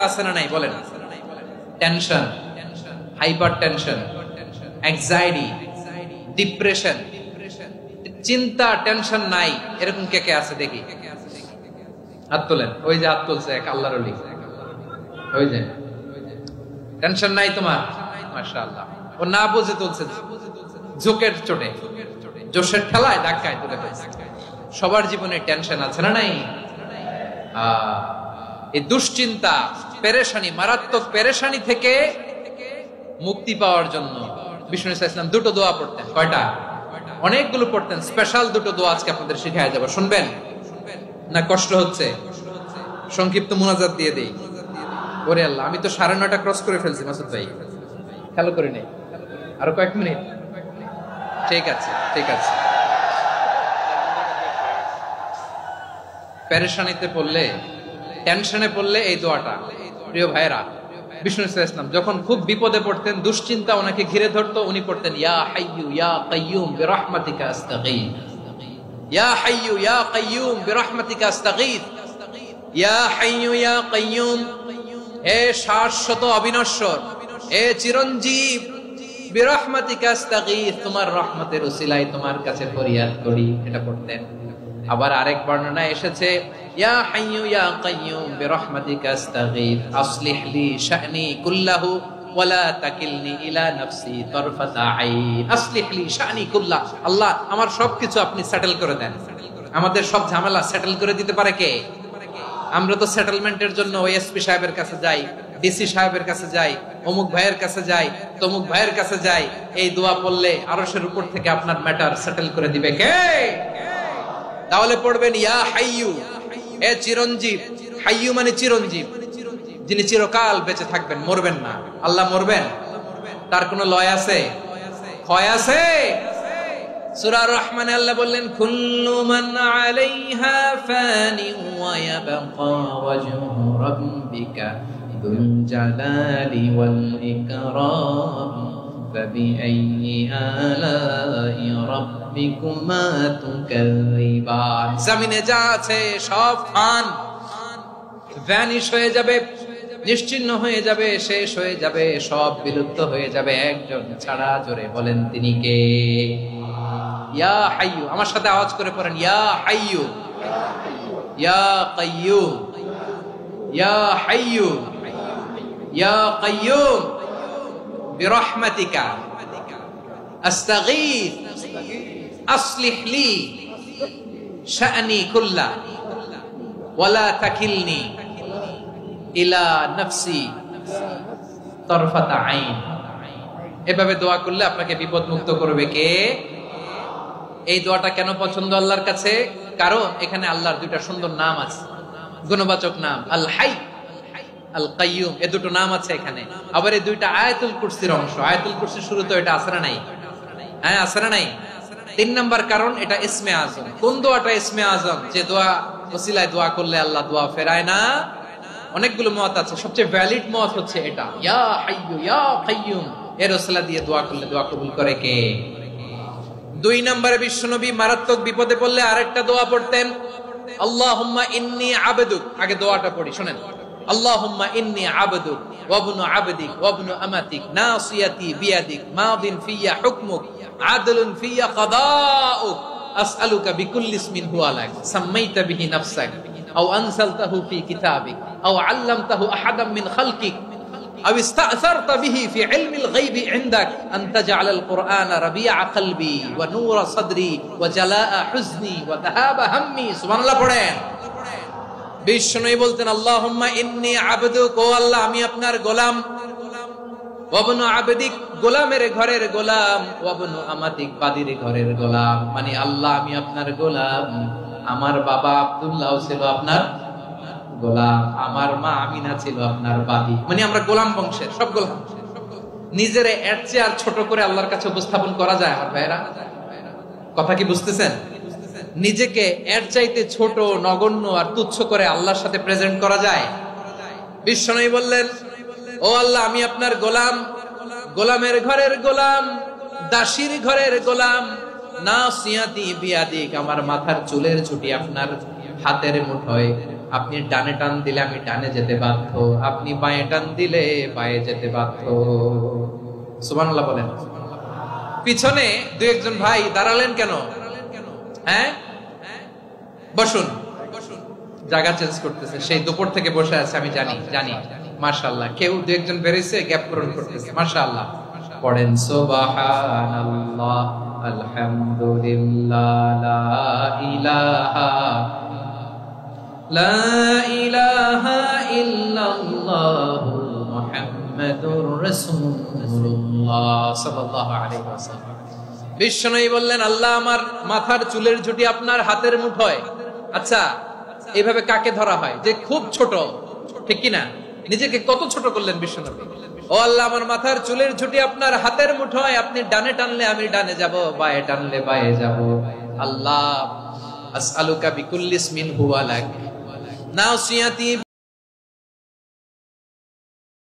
আছে না নাই বলেন? Tension, hyper tension, anxiety, depression, চিন্তা, টেনশন নাই এরকম কে কে আছে দেখি? হাত তোলেন। ওই যে হাত তুলছে এক আল্লাহর ওলি, ওই যে টেনশন নাই তোমার, মাশাআল্লাহ। ও না বুঝে তুলছে, ঝোঁকের চোটে, জোশের ঠেলায় ধাক্কায় তুলে ফেলছে। সবার জীবনে টেনশন আছে না নাই? এই দুশ্চিন্তা, পেরেশানি, মারাত্মক পেরেশানি থেকে মুক্তি পাওয়ার জন্য বিষ্ণু ইসলাম দুটো দোয়া পড়তেন। কয়টা? অনেকগুলো পড়তেন। স্পেশাল দুটো দোয়া আজকে আপনাদের শিখায় যাব, শুনবেন না? কষ্ট হচ্ছে? সংক্ষিপ্ত মুনাজাত দিয়ে দেই। ওরে আল্লাহ, আমি তো 9:30 ক্রস করে ফেলছি মাসুদ ভাই, খেয়াল করি নাই। আরো কয়েক মিনিট? ঠিক আছে, ঠিক আছে। পেরেশানিতে পড়লে, টেনশনে পড়লে এই দোয়াটা, প্রিয় ভাইরা, বিষ্ণু ইসলাম যখন খুব বিপদে পড়তেন, দুশ্চিন্তা ওনাকে ঘিরে ধরতো, উনি পড়তেন ইয়া হাইয়ু ইয়া কাইয়ুম বিরহমাতিকা আস্তাগীথ, ইয়া হাইয়ু ইয়া কাইয়ুম বিরহমাতিকা আস্তাগীথ, ইয়া হাইয়ু ইয়া কাইয়ুম, হে শাশ্বত অবিনশ্বর, হে চিরঞ্জীব, বিরহমাতিকা আস্তাগীথ, তোমার রহমতের উসিলায় তোমার কাছে ফরিয়াদ করি। এটা পড়তেন। আবার আরেক বর্ণনায় এসেছে ইয়া হাইয়ু ইয়া কাইয়ুম বিরহমাতিকা আস্তাগীথ আসলিহ লি শা'নি কুল্লাহু ওয়ালা তাকিলনি ইলা নাফসি তারফাতা আইন। আসলিহ লি শা'নি কুল্লাহ, আল্লাহ আমার সবকিছু আপনি সেটেল করে দেন। আমাদের সব ঝামেলা সেটেল করে দিতে পারে কে? আমরা তো সেটেলমেন্টের জন্য ওএসপি সাহেবের কাছে যাই, ডিসি সাহেবের কাছে যাই, অমুক ভাইয়ের কাছে যাই, তমুক ভাইয়ের কাছে যাই। এই দোয়া পড়লে আরশের উপর থেকে আপনার ম্যাটার সেটেল করে দিবে কে? তাহলে পড়বেন ইয়া হাইয়ু, হে চিরঞ্জীব। হাইয়ু মানে চিরঞ্জীব, যিনি চিরকাল বেঁচে থাকবেন, মরবেন না। আল্লাহ মরবেন? তার কোনো লয় আছে? ক্ষয় আছে? সূরা রহমানে আল্লাহ বললেন কুল্লু মান আলাইহা ফানি ওয়া ইয়াবকা ওয়াজহু রাব্বিকা যুল জালালি ওয়াল ইকরাম ফাবিআইয়ি আলাই রাব্বিকুমা তুকাযিবান। জমিনে যা আছে সব ফান, ভ্যানিশ হয়ে যাবে, নিশ্চিহ্ন হয়ে যাবে, শেষ হয়ে যাবে, সব বিলুপ্ত হয়ে যাবে, একজন ছাড়া। জোরে বলেন তিনি কে? ইয়া হাইয়ু। আমার সাথে আওয়াজ করে পড়েন ইয়া হাইয়ু ইয়া কাইয়ুম ইয়া হাইয়ু ইয়া কাইয়ুম বিরহমাতিকা আস্তাগীথ আসলিহ লি শা'নি কুল্লা ওয়ালা তাকিলনি ইলা নাফসি তারফাতা আইন। এভাবে দোয়া করলে আপনাকে বিপদ মুক্ত করবে কে? এই দোয়াটা কেন পছন্দ আল্লাহর কাছে? কারণ এখানে আল্লাহর দুইটা সুন্দর নাম আছে, গুণবাচক নাম, আল হাই, আল কাইয়ুম। এই দুটো নাম আছে এখানে। আবার এই দুইটা আয়াতুল কুরসির অংশ। আয়াতুল কুরসির শুরুতে এটা আছে না নাই? হ্যাঁ, আছে না নাই? 3 নাম্বার কারণ এটা ইসমে আজম। কোন দোয়াটা ইসমে আজম? যে দোয়া ওসিলায় দোয়া করলে আল্লাহ দোয়া ফেরায় না। অনেকগুলো মত আছে, সবচেয়ে ভ্যালিড মত হচ্ছে এটা, ইয়া হাইয়ু ইয়া কাইয়ুম। এর ওসিলা দিয়ে দোয়া করলে দোয়া কবুল করে কে? 2 নম্বরে বিশ্বনবী মারাত্মক বিপদে পড়লে আরেকটা দোয়া পড়তেন, আল্লাহুম্মা ইন্নী আবদুক। আগে দোয়াটা পড়ি, শুনেন। আল্লাহুম্মা ইন্নী আবদুক ওয়া ইবনু আবদিক ওয়া ইবনু আমাতিক নাসিয়াতি বিয়াদিক মাদিন ফিয়া হুকমুক আদলুন ফিয়া কাদাউক আসআলুকা বিকুল্লি ইসমিন হুয়া লাক সাম্মাইতা বিহি নাফসাক আও আনসালতাহু ফি কিতাবিক আও আল্লামতাহু আহাদাম মিন খালকিক أو استأثرت به في علم الغيب عندك أن تجعل القرآن ربيع قلبي ونور صدري وجلاء حزني وذهاب همي। سبحان الله পড়েন। বিষ্ণু বলতেন আল্লাহুম্মা ইন্নী আবদুক, ও আল্লাহ আমি আপনার গোলাম, ওয়া ইবনু আবদিক, গোলামের ঘরের গোলাম, ওয়া ইবনু আমাতিক, বাদীর ঘরের গোলাম। মানে আল্লাহ আমি আপনার গোলাম। আমার বাবা আব্দুল্লাহ ছিল আপনার গোলাম, আমার মা আমিনা ছিল আপনার বাদী। মানে আমরা গোলাম বংশের, সব গোলাম। নিজের এর চেয়ে আর ছোট করে আল্লাহর কাছে উপস্থাপন করা যায় আমার ভাইরা? কথা কি বুঝতেছেন? নিজেকে এর চাইতে ছোট, নগণ্য আর তুচ্ছ করে আল্লাহর সাথে প্রেজেন্ট করা যায়? বিশ্বনবী বললেন, ও আল্লাহ আমি আপনার গোলাম, গোলামের ঘরের গোলাম, দাসীর ঘরের গোলাম, নাসিয়াতি বিয়াদিক, আমার মাথার চুলের ছুটি আপনার হাতের মুঠোয়, আপনি ডানে টান দিলে আমি ডানে যেতে বাধ্য, আপনি বাঁয়ে টান দিলে বাঁয়ে যেতে বাধ্য। সুবহানাল্লাহ বলেন। পিছনে দুই একজন ভাই দাঁড়ালেন কেন? হ্যাঁ, বসুন। জায়গা চেঞ্জ করতেছে, সেই দুপুর থেকে বসে আছে, আমি জানি মাশাআল্লাহ। কেউ দুই একজন বেরিয়েছে, গ্যাপ পূরণ করতেছে, মাশাআল্লাহ। পড়েন সুবহানাল্লাহ, আলহামদুলিল্লাহ, লা ইলাহা ইল্লাল্লাহ মুহাম্মাদুর রাসূলুল্লাহ সাল্লাল্লাহু আলাইহি ওয়াসাল্লাম। বিশ্বনবী বললেন, আল্লাহ আমার মাথার চুলের ঝুঁটি আপনার হাতের মুঠোয়। আচ্ছা, এইভাবে কাকে ধরা হয়? যে খুব ছোট, ঠিক কিনা? নিজেকে কত ছোট করলেন বিশ্বনবী। ও আল্লাহ, আমার মাথার চুলের ঝুঁটি আপনার হাতের মুঠোয়, আপনি ডানে টানলে আমি ডানে যাব, বাঁয়ে টানলে বাঁয়ে যাব। আল্লাহ, আসআলুকা বিকুল্লি ইসমিন হুয়া লাক নাসিয়াতি